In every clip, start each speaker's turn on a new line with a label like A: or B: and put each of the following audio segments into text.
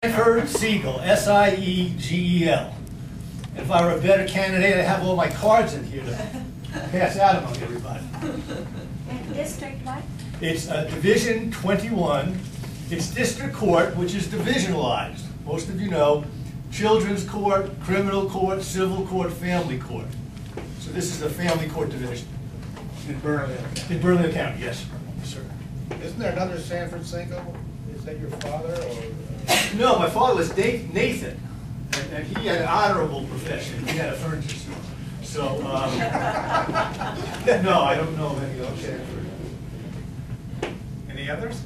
A: Siegel, S-I-E-G-E-L. And if I were a better candidate, I'd have all my cards in here to pass out among everybody.
B: And district what?
A: It's Division 21. It's district court, which is divisionalized. Most of you know, children's court, criminal court, civil court, family court. So this is the family court division.
C: In Burnley.
A: In Burnley County, yes, sir.
C: Isn't there another San Francisco? Is that your father or?
A: No, my father was Nathan, and he had an honorable profession. He had a furniture store. So, no, I don't know of any other.
C: Any others?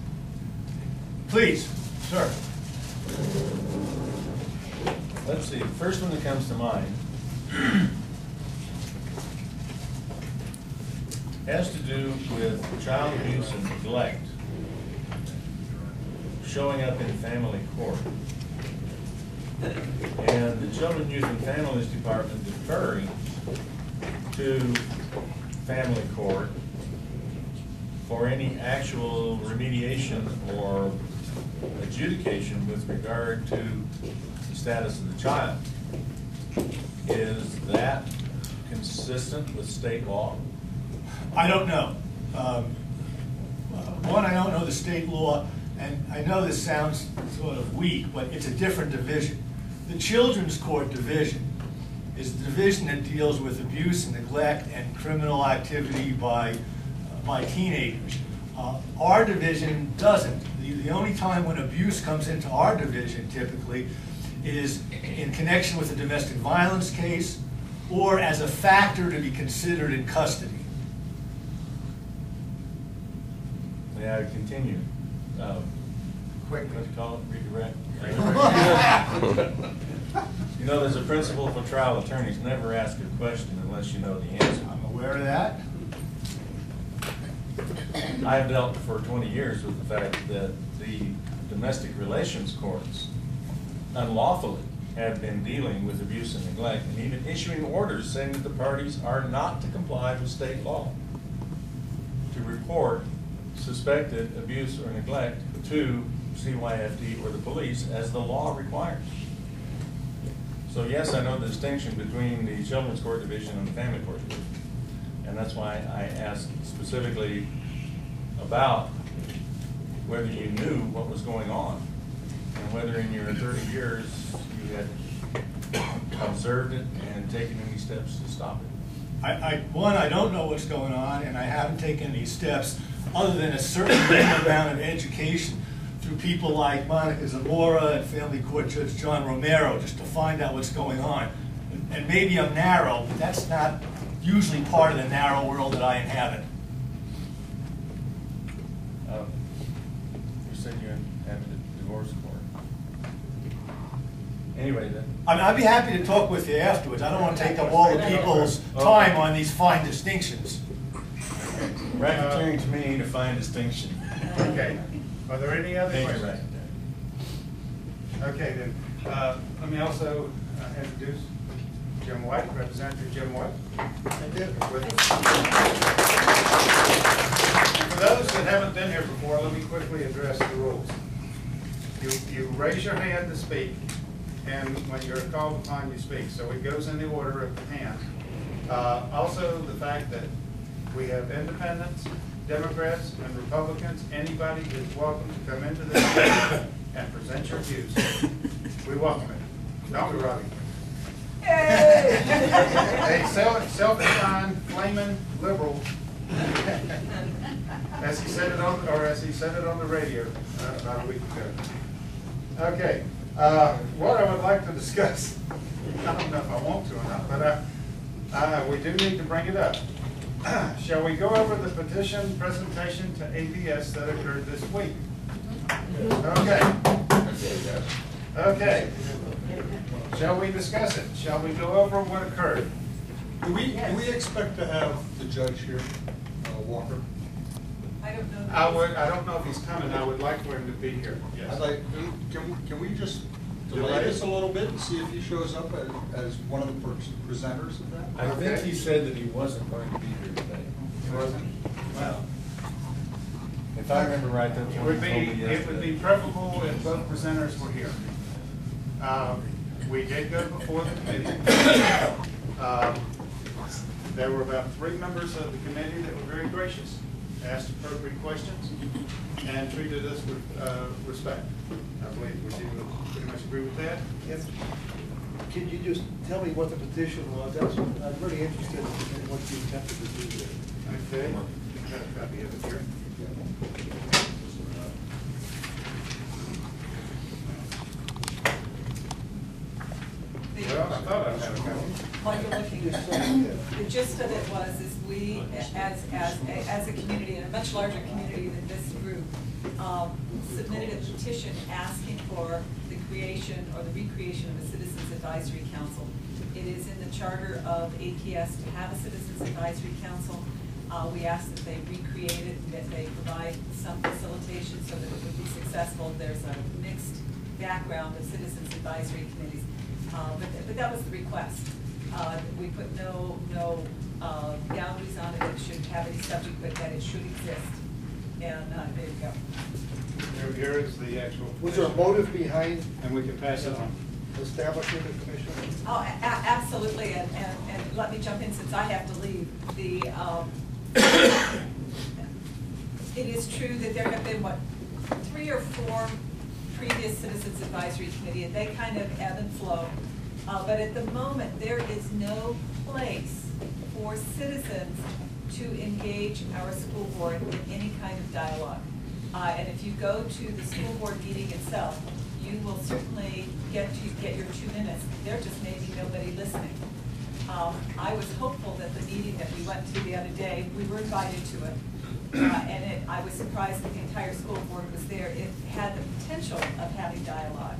A: Please, sir.
D: Let's see, the first one that comes to mind has to do with child abuse and neglect showing up in family court. And the Children, Youth, and Families Department deferring to family court for any actual remediation or adjudication with regard to the status of the child. Is that consistent with state law?
A: I don't know. One, I don't know the state law, and I know this sounds sort of weak, but it's a different division. The Children's Court Division is the division that deals with abuse and neglect and criminal activity by teenagers. Our division doesn't. The only time when abuse comes into our division typically is in connection with a domestic violence case or as a factor to be considered in custody.
D: May I continue?
C: Quickly.
D: Let's call it redirect. You know, there's a principle for trial attorneys: never ask a question unless you know the answer.
A: I'm aware of that.
D: I have dealt for 20 years with the fact that the domestic relations courts unlawfully have been dealing with abuse and neglect and even issuing orders saying that the parties are not to comply with state law to report suspected abuse or neglect to CYFD or the police as the law requires. So yes, I know the distinction between the Children's Court Division and the Family Court Division. And that's why I asked specifically about whether you knew what was going on and whether in your 30 years you had observed it and taken any steps to stop it.
A: One, I don't know what's going on, and I haven't taken any steps other than a certain amount of education through people like Monica Zamora and Family Court Judge John Romero just to find out what's going on. And maybe I'm narrow, but that's not usually part of the narrow world that I inhabit.
D: You said you inhabited a divorce court. Anyway, then.
A: I mean, I'd be happy to talk with you afterwards. I don't want to take up all the people's time on these fine distinctions.
D: Racketeering to me to find distinction.
C: Okay. Are there any other
D: Thank you,
C: questions? Okay, then. Let me also introduce Jim White, Representative Jim White. Thank you. For those that haven't been here before, let me quickly address the rules. You raise your hand to speak, and when you're called upon, you speak. So it goes in the order of the hand. Also, the fact that we have independents, Democrats, and Republicans. Anybody is welcome to come into this meeting and present your views. We welcome it. Don't we, Robbie? A self-defined flaming liberal, as he said it on the radio about a week ago. Okay, what I would like to discuss, I don't know if I want to or not, but we do need to bring it up. Shall we go over the petition presentation to ABS that occurred this week? Okay. Okay. Shall we discuss it? Shall we go over what occurred?
E: Do we expect to have the judge here, Walker?
F: I don't know.
C: I don't know if he's coming. I would like for him to be here. Yes.
E: I'd like. Can we just delay this a little bit and see if he shows up as one of the presenters of that?
D: I think he said that he wasn't going to be here today.
C: He wasn't? Well,
D: If I remember right, that's
C: it
D: what
C: would
D: he told me
C: be
D: yesterday.
C: preferable if both presenters were here. We did go before the committee. There were about 3 members of the committee that were very gracious, asked appropriate questions, and treated us with respect. I believe we do pretty much agree with that.
G: Yes. Can you just tell me what the petition was? I'm really interested in what you attempted to do there.
C: Okay. I've got a copy of it here. Well, I thought I had a copy.
F: While you're looking at it, the gist of it was, is we, as a community, and a much larger community than this group, submitted a petition asking for the creation or the recreation of a Citizens Advisory Council. It is in the charter of APS to have a Citizens Advisory Council. We asked that they recreate it, that they provide some facilitation so that it would be successful. There's a mixed background of Citizens Advisory Committees. But that was the request. We put no boundaries on it. It shouldn't have any subject, but that it should exist. And there you go.
C: Here is the actual.
G: Was there a motive behind
C: And we can pass it on.
G: establishing the commission?
F: Oh, absolutely, and let me jump in since I have to leave. It is true that there have been, what, 3 or 4 previous Citizens Advisory Committee, and they kind of ebb and flow. But at the moment, there is no place for citizens to engage our school board in any kind of dialogue. And if you go to the school board meeting itself, you will certainly get your 2 minutes. There just may be nobody listening. I was hopeful that the meeting that we went to the other day, we were invited to it, and I was surprised that the entire school board was there. It had the potential of having dialogue,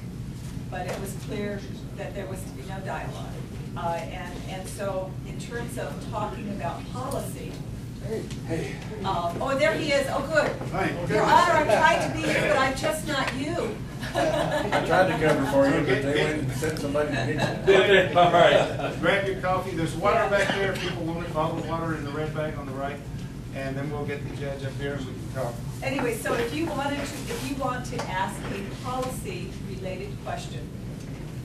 F: but it was clear that there was to be no dialogue. And so in terms of talking about policy, oh, there he is. Oh, good.
C: Thank
F: Your Honor, I'm trying to be you, but I'm just not you.
D: I tried to cover for you, but they went and sent somebody to get you. All right.
C: Grab your coffee. There's water back there if people want it, bottled water in the red bag on the right. And then we'll get the judge up here and we can talk.
F: Anyway, so if you want to ask a policy-related question,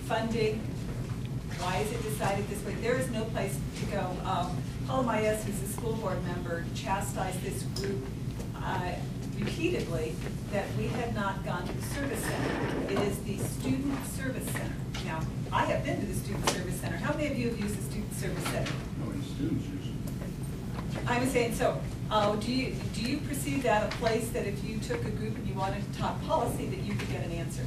F: funding, why is it decided this way? There is no place to go. Paul Maes, who's a school board member, chastised this group repeatedly that we have not gone to the service center. It is the student service center. Now, I have been to the student service center. How many of you have used the student service center?
E: How many students use it?
F: I was saying, so do you perceive that a place that if you took a group and you wanted to talk policy, that you could get an answer?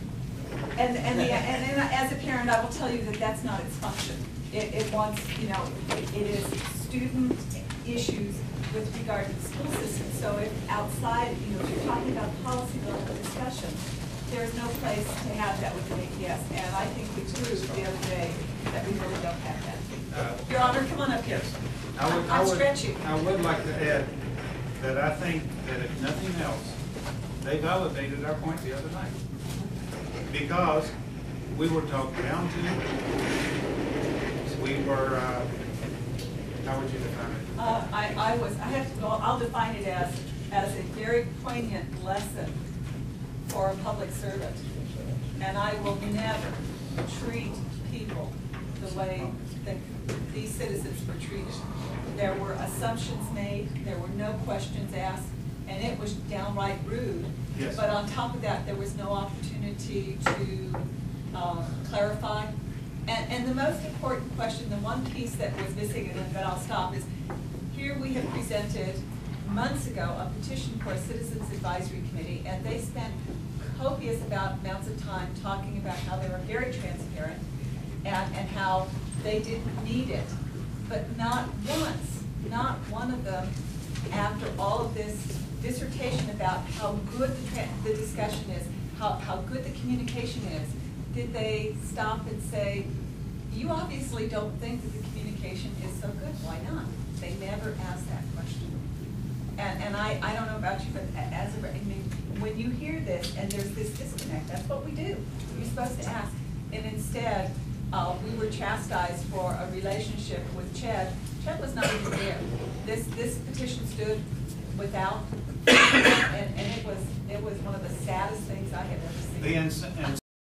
F: And as a parent, I will tell you that that's not its function. It wants, it is student issues with regard to the school system. So if outside, if you're talking about policy level discussion, there's no place to have that with an APS. And I think we proved the other day that we really don't have that. Your Honor, come on up here. I'm stretching.
C: I would like to add that I think that if nothing else, they validated our point the other night. Because we were talked down to, we were, how would you define it?
F: I'll define it as a very poignant lesson for a public servant. And I will never treat people the way that these citizens were treated. There were assumptions made, there were no questions asked, and it was downright rude.
C: Yes.
F: But on top of that, there was no opportunity to clarify. And the most important question, the one piece that was missing, and then I'll stop, is here we have presented months ago a petition for a Citizens Advisory Committee, and they spent copious amounts of time talking about how they were very transparent and how they didn't need it. But not once, not one of them, after all of this dissertation about how good the discussion is, how good the communication is, did they stop and say, you obviously don't think that the communication is so good, why not? They never asked that question. And I don't know about you, but when you hear this and there's this disconnect, that's what we do. You're supposed to ask. And instead, we were chastised for a relationship with Ched. Ched was not even there. This petition stood without, and it was one of the saddest things I have ever seen.
C: The